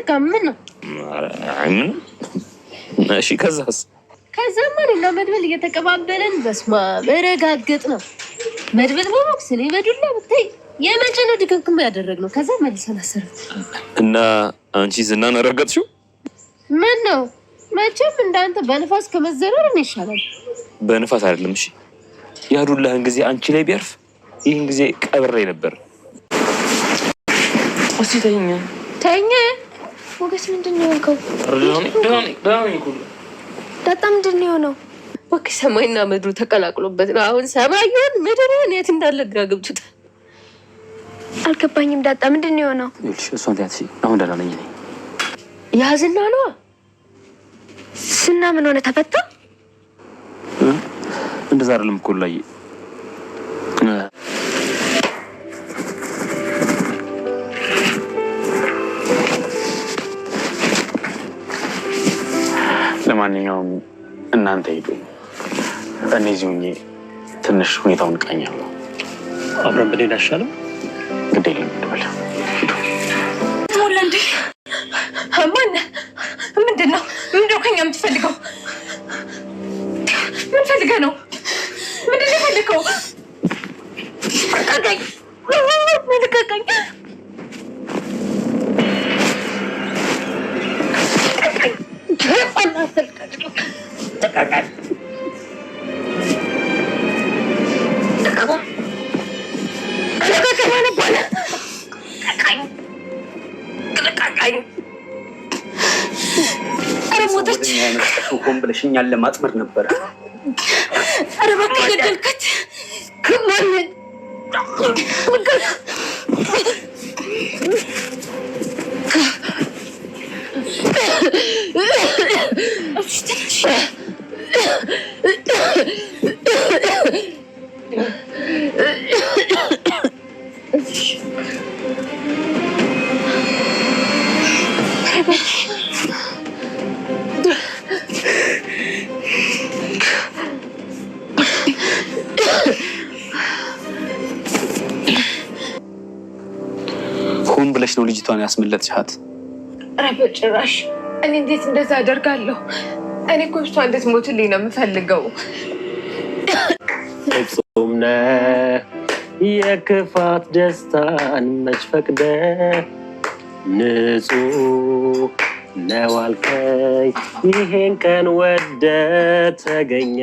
አትቃም ምን ነው ምን እሺ ከዛማ ነው መድብል እየተቀባበለን በስማ መረጋገጥ ነው መድብል ቦክስ ነው በዱላ ብታይ የመጨረሻ ድክምክም ያደረግነው ከዛ መልሰን አሰረ እና አንቺ ዝናን አረጋግጥሽው ምን ነው መቼም እንዳንተ በንፋስ ከመዘረር ነው ይሻላል በንፋስ አይደለም እሺ ያዱላህን ጊዜ አንቺ ላይ ቢያርፍ ይሄን ጊዜ ቀብሬ ነበር እስቲ ተኛ ሞገስ ምንድነው ያልከው ዳኒ ኩሉ ዳጣ ምንድነው የሆነው ወክ ሰማይና ምድሩ ተቀላቅሎበት ነው አሁን ሰማዩን ምድሩን የት እንዳለ ግራ ገብቶታል አልገባኝም ዳጣ ምንድነው የሆነው እሺ እሷን ታያት አሁን ደህና ነኝ ያዝና ነው ስና ምን ሆነ ተፈታ እንደዛ አይደለም እኮ ላይ ለማንኛውም እናንተ ሄዱ እኔ እዚሁኝ ትንሽ ሁኔታውን ቃኛለሁ አብረን በሌላ አይሻልም ግዴለም እንደበለ ሞላንዲ ማን ምንድነው ከኛ የምትፈልገው ምን ፈልገህ ነው ምንድነው ፈልገው አቃቃኝ ሆን ብለሽኛል ለማጥመር ነበር ኧረ በቃ ገደልከት ከማን ሆን ብለሽ ነው ልጅቷን ያስመለጥሻት ኧረ በጭራሽ እኔ እንዴት እንደዛ አደርጋለሁ እኔ እኮ እሷ እንድትሞትልኝ ነው የምፈልገው ፍጹምነ የክፋት ደስታን መች ፈቅደ ንጹህ ነው አልከኝ ይሄን ቀን ወደ ተገኘ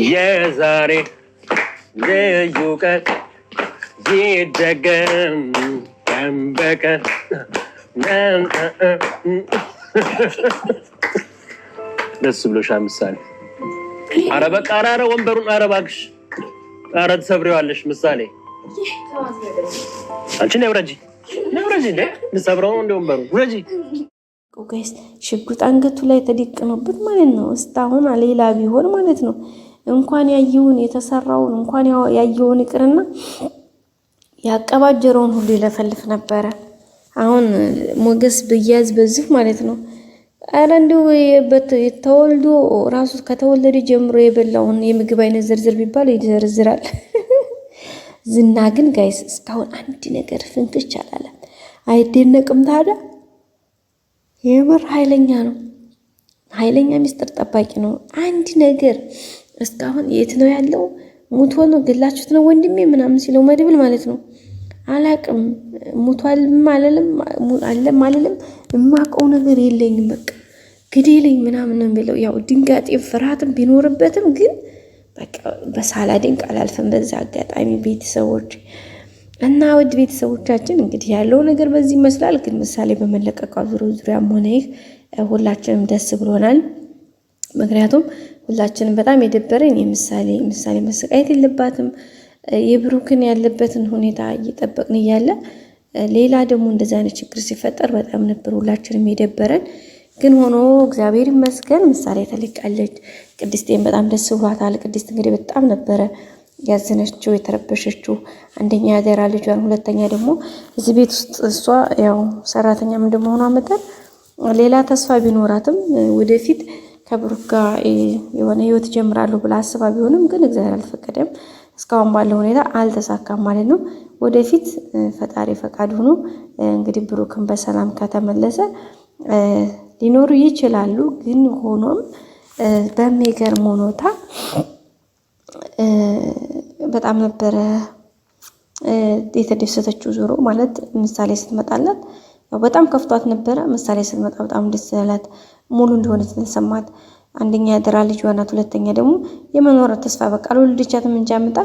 የዛሬ ልዩ ቀን ይደገም ቀን በቀን ደስ ብሎሻል ምሳሌ ኧረ በቃ ኧረ ወንበሩን ኧረ እባክሽ ኧረ ትሰብሪዋለሽ ምሳሌ አንቺ ነይ ውረጂ እንደ ልሰብረው እንደ ወንበሩ ውረጂ ጋይስ ሽጉጥ አንገቱ ላይ ተደቅኖበት ማለት ነው እስካሁን ሌላ ቢሆን ማለት ነው እንኳን ያየውን የተሰራውን እንኳን ያየውን ይቅርና ያቀባጀረውን ሁሉ ይለፈልፍ ነበረ አሁን ሞገስ በያዝ በዚህ ማለት ነው አረ እንደው ተወልዶ ራሱ ከተወለደ ጀምሮ የበላውን የምግብ አይነት ዝርዝር ቢባል ይዘርዝራል ዝና ግን ጋይስ እስካሁን አንድ ነገር ፍንክች አላለም አይደነቅም ታዲያ የምር ኃይለኛ ነው ኃይለኛ ሚስጥር ጠባቂ ነው አንድ ነገር እስካሁን የት ነው ያለው ሙቶ ነው ገላችሁት ነው ወንድሜ ምናምን ሲለው መድብል ማለት ነው አላቅም ሙቷል ማለለም የማውቀው ነገር የለኝም በቃ ግዴለኝ ምናምን ነው የሚለው ያው ድንጋጤ ፍርሃትም ቢኖርበትም ግን በቃ በሳላዲን ቃላልፈን በዛ አጋጣሚ ቤተሰቦች እና ውድ ቤተሰቦቻችን እንግዲህ ያለው ነገር በዚህ ይመስላል ግን ምሳሌ በመለቀቀው ዙሪያም ሆነ ይህ ሁላችንም ደስ ብሎናል ምክንያቱም ሁላችንም በጣም የደበረን ምሳሌ መሰቃየት የለባትም የብሩክን ያለበትን ሁኔታ እየጠበቅን እያለ ሌላ ደግሞ እንደዛ አይነት ችግር ሲፈጠር በጣም ነበር ሁላችንም የደበረን ግን ሆኖ እግዚአብሔር ይመስገን ምሳሌ ተለቃለች ቅድስቴን በጣም ደስ ብሏታል ቅድስት እንግዲህ በጣም ነበረ ያዘነችው የተረበሸችው አንደኛ ያደራ ልጇን ሁለተኛ ደግሞ እዚህ ቤት ውስጥ እሷ ያው ሰራተኛም እንደመሆኗ መጠን ሌላ ተስፋ ቢኖራትም ወደፊት ከብሩክ ጋር የሆነ ህይወት ጀምራለሁ ብላ አስባ ቢሆንም ግን እግዚአብሔር አልፈቀደም እስካሁን ባለው ሁኔታ አልተሳካም ማለት ነው ወደፊት ፈጣሪ ፈቃድ ሆኖ እንግዲህ ብሩክን በሰላም ከተመለሰ ሊኖሩ ይችላሉ። ግን ሆኖም በሚገርም ሁኔታ በጣም ነበረ የተደሰተችው። ዞሮ ማለት ምሳሌ ስትመጣላት በጣም ከፍቷት ነበረ። ምሳሌ ስትመጣ በጣም ደስ ያላት ሙሉ እንደሆነ ተሰማት። አንደኛ ያደራ ልጅ ናት፣ ሁለተኛ ደግሞ የመኖር ተስፋ በቃ ለወልደቻትም እንጂ አምጣ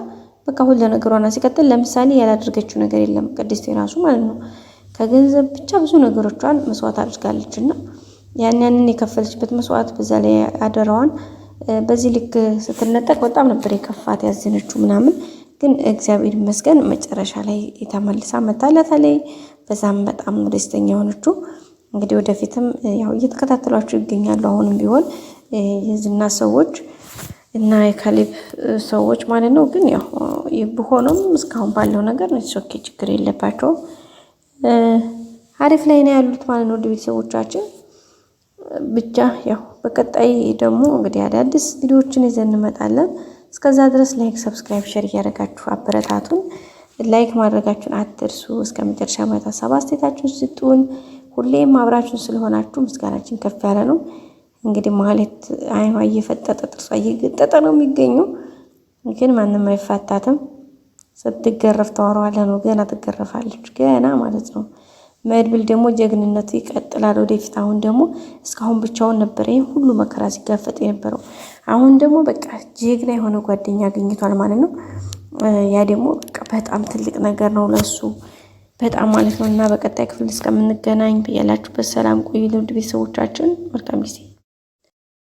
በቃ ሁሉ ነገሯና ሲቀጥል ለምሳሌ ያላደረገችው ነገር የለም ቅድስት የራሱ ማለት ነው። ከገንዘብ ብቻ ብዙ ነገሮቿን መስዋዕት አድርጋለችና ያንን የከፈለችበት መስዋዕት በዛ ላይ አደራዋን በዚህ ልክ ስትነጠቅ በጣም ነበር የከፋት ያዘነችው ምናምን። ግን እግዚአብሔር ይመስገን መጨረሻ ላይ የተመልሳ መታለታለች። በዛም በጣም ደስተኛ ሆነችው። እንግዲህ ወደፊትም ያው እየተከታተሏቸው ይገኛሉ። አሁንም ቢሆን የዝና ሰዎች እና የካሌብ ሰዎች ማለት ነው። ግን ያው ቢሆንም እስካሁን ባለው ነገር ኦኬ ችግር የለባቸውም። አሪፍ ላይ ነው ያሉት ማለት ነው። ወደ ቤተሰቦቻችን ብቻ ያው በቀጣይ ደግሞ እንግዲህ አዳዲስ ቪዲዮዎችን ይዘን እንመጣለን። እስከዛ ድረስ ላይክ፣ ሰብስክራይብ፣ ሼር እያደረጋችሁ አበረታቱን። ላይክ ማድረጋችሁን አትርሱ። እስከ መጨረሻ ማየት ሀሳብ አስተያየታችሁን ስጡን። ሁሌም አብራችሁን ስለሆናችሁ ምስጋናችን ከፍ ያለ ነው። እንግዲህ ማለት አይኗ እየፈጠጠ ጥርሷ እየገጠጠ ነው የሚገኘው። ግን ማንም አይፋታትም። ስትገረፍ ታወራዋለህ ነው። ገና ትገረፋለች ገና ማለት ነው። መድብል ደግሞ ጀግንነቱ ይቀጥላል ወደፊት። አሁን ደግሞ እስካሁን ብቻውን ነበር ይሄ ሁሉ መከራ ሲጋፈጥ የነበረው። አሁን ደግሞ በቃ ጀግና የሆነ ጓደኛ አግኝቷል ማለት ነው። ያ ደግሞ በቃ በጣም ትልቅ ነገር ነው ለሱ በጣም ማለት ነው። እና በቀጣይ ክፍል እስከምንገናኝ በያላችሁበት ሰላም ቆዩ። ለውድ ቤተሰቦቻችን መልካም ጊዜ